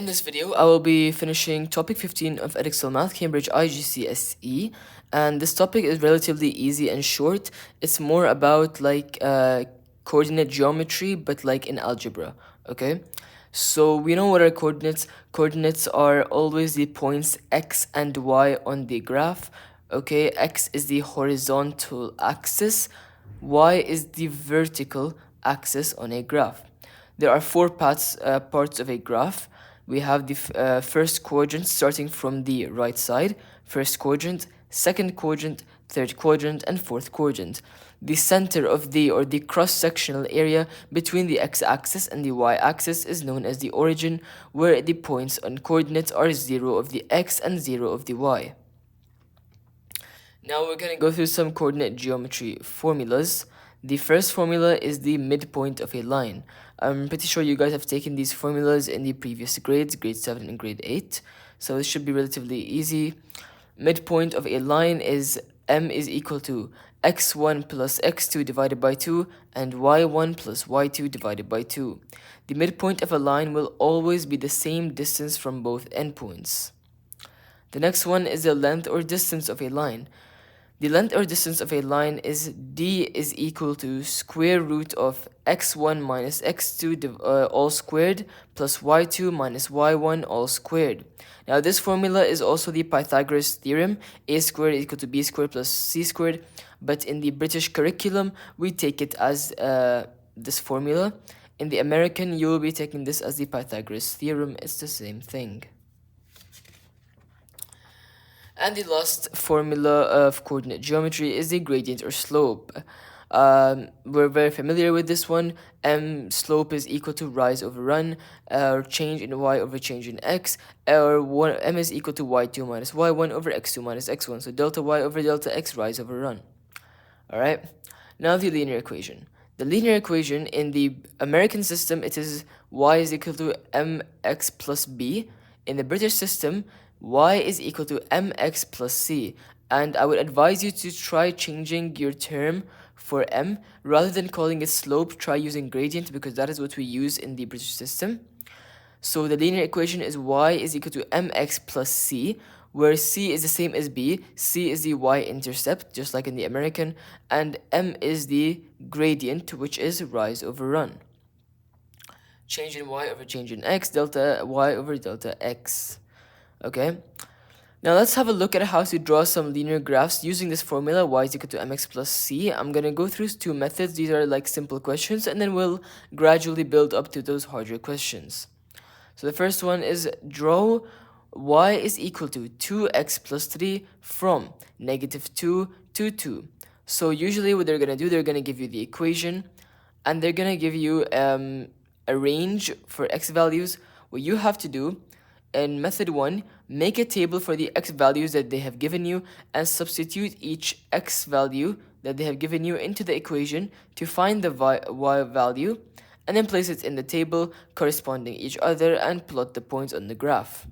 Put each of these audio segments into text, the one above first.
In this video, I will be finishing topic 15 of Edexcel Math, Cambridge IGCSE, and this topic is relatively easy and short. It's more about coordinate geometry, but like in algebra, okay? So we know what are coordinates. Coordinates are always the points x and y on the graph, okay? X is the horizontal axis, y is the vertical axis on a graph. There are four parts of a graph. We have the first quadrant starting from the right side, first quadrant, second quadrant, third quadrant, and fourth quadrant. The center of the cross-sectional area between the x-axis and the y-axis is known as the origin, where the points on coordinates are 0 of the x and 0 of the y. Now we're going to go through some coordinate geometry formulas. The first formula is the midpoint of a line. I'm pretty sure you guys have taken these formulas in the previous grades, grade 7 and grade 8. So this should be relatively easy. Midpoint of a line is m is equal to x1 plus x2 divided by 2 and y1 plus y2 divided by 2. The midpoint of a line will always be the same distance from both endpoints. The next one is the length or distance of a line. The length or distance of a line is d is equal to square root of x1 minus x2 all squared plus y2 minus y1 all squared. Now this formula is also the Pythagoras theorem, a squared is equal to b squared plus c squared, but in the British curriculum we take it as this formula. In the American you will be taking this as the Pythagoras theorem, it's the same thing. And the last formula of coordinate geometry is the gradient or slope. We're very familiar with this one. Slope is equal to rise over run, or change in y over change in x, or m is equal to y2 minus y1 over x2 minus x1. So delta y over delta x, rise over run. Alright, now the linear equation. The linear equation in the American system, it is y is equal to mx plus b. In the British system, y is equal to mx plus c, and I would advise you to try changing your term for m. Rather than calling it slope, try using gradient, because that is what we use in the British system. So the linear equation is y is equal to mx plus c, where c is the same as b, c is the y-intercept, just like in the American, and m is the gradient, which is rise over run. Change in y over change in x, delta y over delta x. Okay, now let's have a look at how to draw some linear graphs using this formula y is equal to mx plus c. I'm going to go through two methods. These are like simple questions, and then we'll gradually build up to those harder questions. So the first one is draw y is equal to 2x plus 3 from negative 2 to 2. So usually what they're going to do, they're going to give you the equation, and they're going to give you a range for x values. What you have to do in method 1, make a table for the x values that they have given you and substitute each x value that they have given you into the equation to find the y value, and then place it in the table corresponding each other and plot the points on the graph.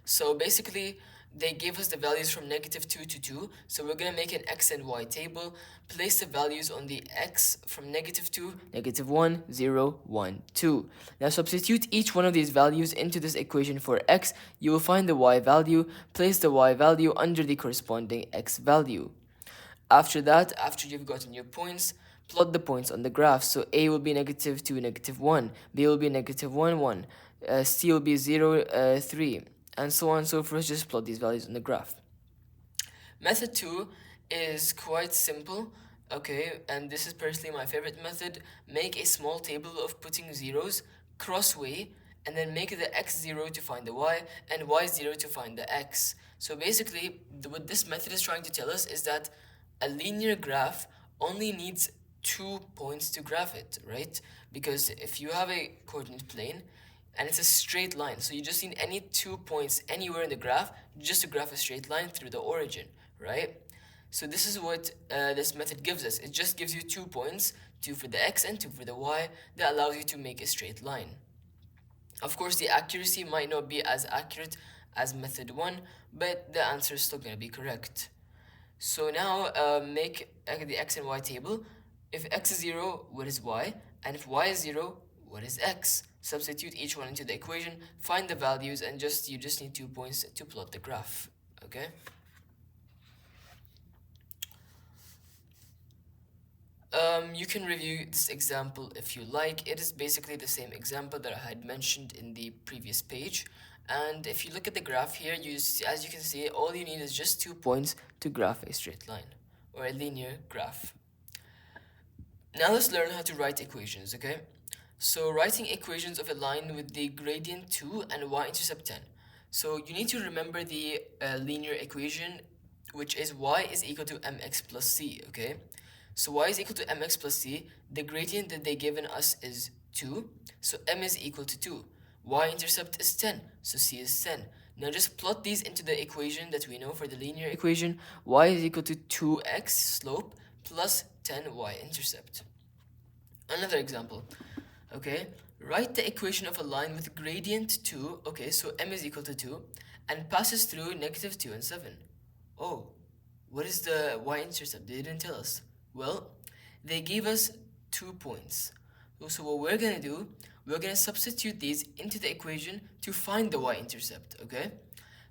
So basically, they gave us the values from negative 2 to 2, so we're going to make an x and y table, place the values on the x from negative 2, negative 1, 0, 1, 2. Now substitute each one of these values into this equation for x, you will find the y value, place the y value under the corresponding x value. After that, after you've gotten your points, plot the points on the graph. So a will be negative 2, negative 1, b will be negative 1, 1, c will be 0, 3, and so on and so forth. Just plot these values on the graph. Method 2 is quite simple, okay, and this is personally my favorite method. Make a small table of putting zeros crossway, and then make the x0 to find the y and y0 to find the x. So basically, what this method is trying to tell us is that a linear graph only needs 2 points to graph it, right? Because if you have a coordinate plane and it's a straight line, so you just need any 2 points anywhere in the graph just to graph a straight line through the origin, right? So this is what this method gives us. It just gives you 2 points, 2 for the x and 2 for the y, that allows you to make a straight line. Of course, the accuracy might not be as accurate as method 1, but the answer is still going to be correct. So now make the x and y table. If x is 0, what is y? And if y is 0, what is x? Substitute each one into the equation, find the values, and you just need 2 points to plot the graph. Okay? You can review this example if you like. It is basically the same example that I had mentioned in the previous page. And if you look at the graph here, as you can see, all you need is just 2 points to graph a straight line or a linear graph. Now let's learn how to write equations, okay? So writing equations of a line with the gradient 2 and y-intercept 10. So you need to remember the linear equation, which is y is equal to mx plus c, okay? So y is equal to mx plus c. The gradient that they given us is 2, so m is equal to 2. Y-intercept is 10, so c is 10. Now just plot these into the equation that we know for the linear equation. Y is equal to 2x slope plus 10 y-intercept. Another example, okay? Write the equation of a line with gradient 2, okay, so m is equal to 2, and passes through negative 2 and 7. Oh, what is the y-intercept? They didn't tell us. Well, they gave us 2 points. So what we're going to do, we're going to substitute these into the equation to find the y-intercept, okay?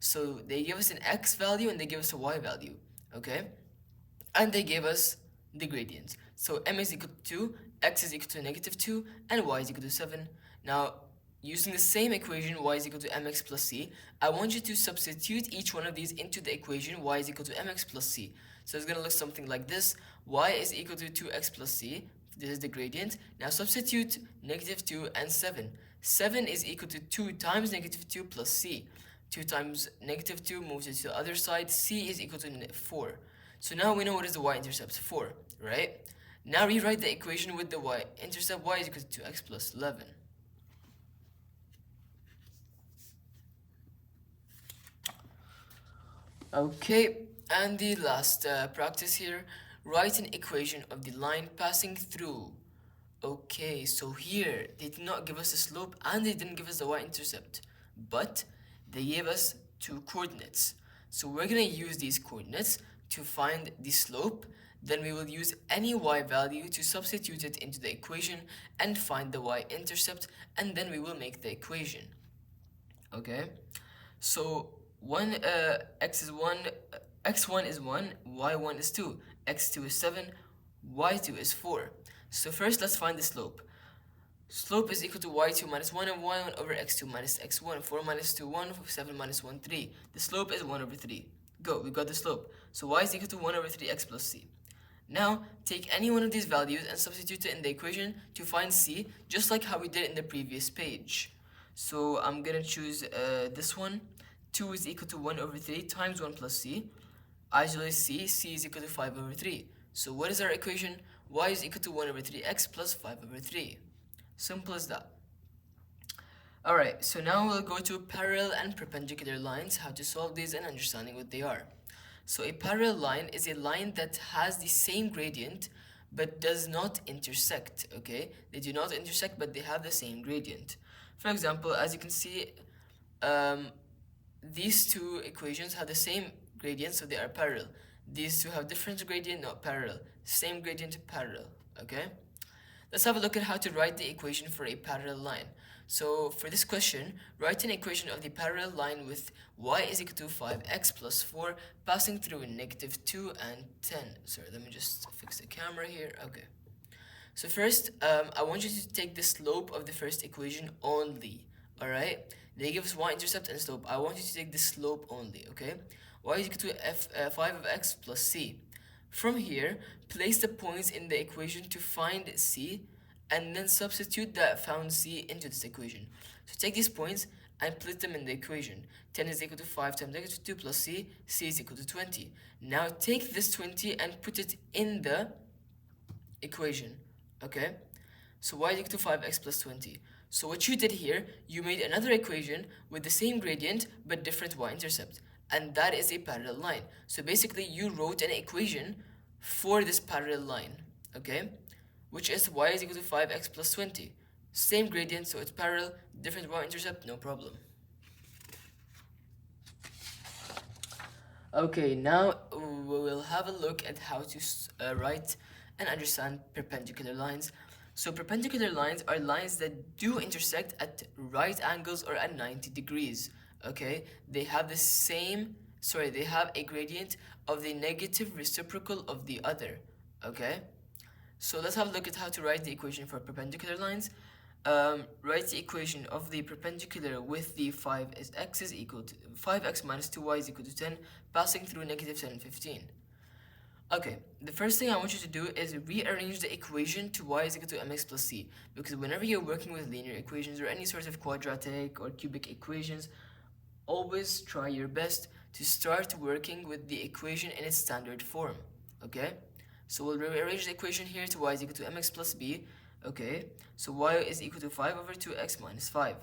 So they give us an x value and they give us a y value, okay? And they gave us the gradients. So m is equal to 2, x is equal to negative 2, and y is equal to 7. Now, using the same equation, y is equal to mx plus c, I want you to substitute each one of these into the equation y is equal to mx plus c. So it's going to look something like this. Y is equal to 2x plus c. This is the gradient. Now substitute negative 2 and 7. 7 is equal to 2 times negative 2 plus c. 2 times negative 2 moves it to the other side. C is equal to 4. So now we know what is the y-intercept, 4, right? Now rewrite the equation with the y-intercept. Y is equal to 2x plus 11. Okay, and the last practice here, write an equation of the line passing through. Okay, so here they did not give us a slope and they didn't give us the y-intercept, but they gave us 2 coordinates. So we're going to use these coordinates to find the slope. Then we will use any y value to substitute it into the equation and find the y-intercept, and then we will make the equation. Okay, so x1 is 1, y1 is 2, x2 is 7, y2 is 4. So first let's find the slope. Slope is equal to y2 minus 1 and y1 over x2 minus x1. 4 minus 2, 1, 7 minus 1, 3. The slope is 1 over 3. Go, we got the slope. So y is equal to 1 over 3x plus c. Now, take any one of these values and substitute it in the equation to find c, just like how we did in the previous page. So I'm going to choose this one. 2 is equal to 1 over 3 times 1 plus c. Isolate c, c is equal to 5 over 3. So what is our equation? Y is equal to 1 over 3x plus 5 over 3. Simple as that. Alright, so now we'll go to parallel and perpendicular lines, how to solve these and understanding what they are. So a parallel line is a line that has the same gradient but does not intersect, okay? They do not intersect but they have the same gradient. For example, as you can see, these two equations have the same gradient, so they are parallel. These two have different gradient, not parallel. Same gradient, parallel, okay? Let's have a look at how to write the equation for a parallel line. So for this question, write an equation of the parallel line with y is equal to 5x plus 4 passing through negative 2 and 10. Sorry, let me just fix the camera here. Okay. So first, I want you to take the slope of the first equation only, alright? They give us y-intercept and slope. I want you to take the slope only, okay? Y is equal to 5 of x plus c. From here, place the points in the equation to find c, and then substitute that found c into this equation. So take these points and put them in the equation. 10 is equal to 5 times negative 2 plus c, c is equal to 20. Now take this 20 and put it in the equation, okay? So y is equal to 5x plus 20. So what you did here, you made another equation with the same gradient but different y-intercept. And that is a parallel line. So basically you wrote an equation for this parallel line, okay? Which is y is equal to 5x plus 20. Same gradient, so it's parallel, different y-intercept, no problem. Okay, now we will have a look at how to write and understand perpendicular lines. So perpendicular lines are lines that do intersect at right angles or at 90 degrees, okay? They have they have a gradient of the negative reciprocal of the other, okay? So let's have a look at how to write the equation for perpendicular lines. Write the equation of the perpendicular with the 5x is equal to 5x minus 2y is equal to 10, passing through negative 10 and 15. Okay, the first thing I want you to do is rearrange the equation to y is equal to mx plus c, because whenever you're working with linear equations or any sort of quadratic or cubic equations, always try your best to start working with the equation in its standard form, okay? So we'll rearrange the equation here to y is equal to mx plus b, okay? So y is equal to 5 over 2x minus 5.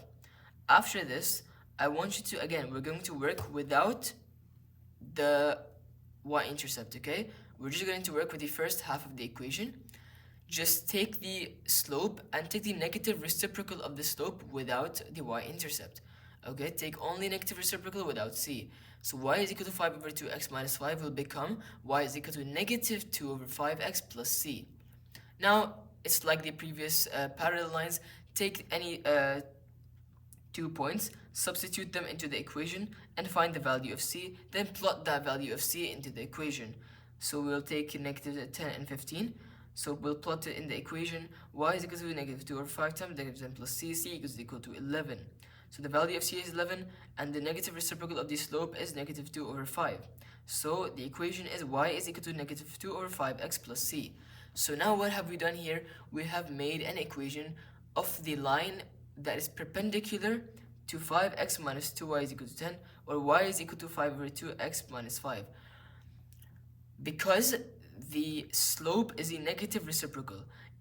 After this, I want you to, again, we're going to work without the y-intercept, okay? We're just going to work with the first half of the equation. Just take the slope and take the negative reciprocal of the slope without the y-intercept. Okay, take only negative reciprocal without c. So y is equal to 5 over 2x minus 5 will become y is equal to negative 2 over 5x plus c. Now, it's like the previous parallel lines. Take any 2 points, substitute them into the equation, and find the value of c, then plot that value of c into the equation. So we'll take negative 10 and 15. So we'll plot it in the equation. Y is equal to negative 2 over 5 times negative 10 plus c. C is equal to 11. So the value of c is 11, and the negative reciprocal of the slope is negative 2 over 5. So the equation is y is equal to negative 2 over 5x plus c. So now what have we done here? We have made an equation of the line that is perpendicular to 5x minus 2y is equal to 10, or y is equal to 5 over 2x minus 5. Because the slope is a negative reciprocal,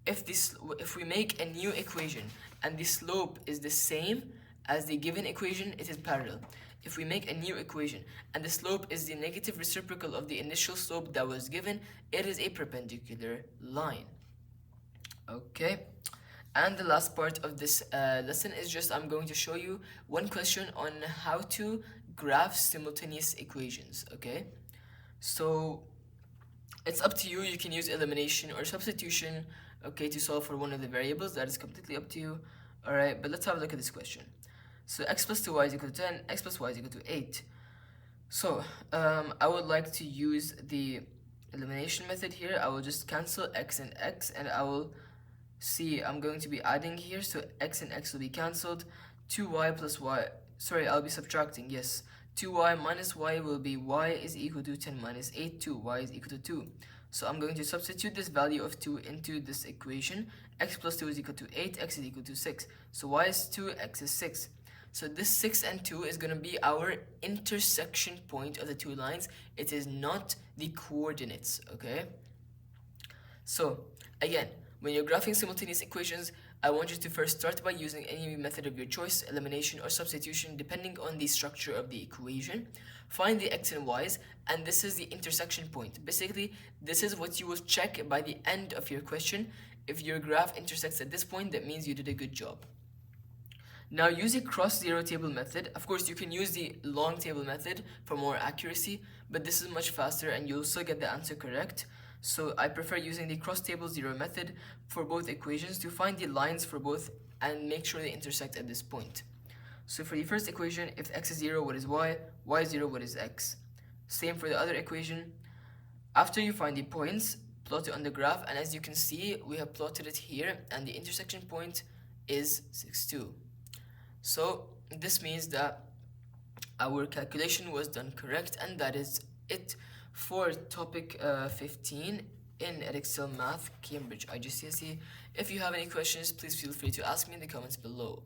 if we make a new equation and the slope is the same as the given equation, it is parallel. If we make a new equation and the slope is the negative reciprocal of the initial slope that was given, it is a perpendicular line. Okay, and the last part of this lesson is just I'm going to show you one question on how to graph simultaneous equations. Okay, so it's up to you. You can use elimination or substitution, okay, to solve for one of the variables. That is completely up to you. Alright, but let's have a look at this question. So x plus 2y is equal to 10, x plus y is equal to 8. So I would like to use the elimination method here. I will just cancel x, and I will see I'm going to be adding here. So x and x will be cancelled. 2y plus y, sorry, I'll be subtracting, yes. 2y minus y will be y is equal to 10 minus 8, 2y is equal to 2. So I'm going to substitute this value of 2 into this equation. X plus 2 is equal to 8, x is equal to 6. So y is 2, x is 6. So this 6 and 2 is going to be our intersection point of the two lines. It is not the coordinates, okay? So again, when you're graphing simultaneous equations, I want you to first start by using any method of your choice, elimination or substitution, depending on the structure of the equation. Find the x and y's, and this is the intersection point. Basically, this is what you will check by the end of your question. If your graph intersects at this point, that means you did a good job. Now use a cross-zero table method. Of course, you can use the long table method for more accuracy, but this is much faster and you'll still get the answer correct. So I prefer using the cross-table zero method for both equations to find the lines for both and make sure they intersect at this point. So for the first equation, if x is 0, what is y? Y is 0, what is x? Same for the other equation. After you find the points, plot it on the graph, and as you can see, we have plotted it here, and the intersection point is 6, 2. So this means that our calculation was done correct, and that is it for topic 15 in Edexcel Math, Cambridge IGCSE. If you have any questions, please feel free to ask me in the comments below.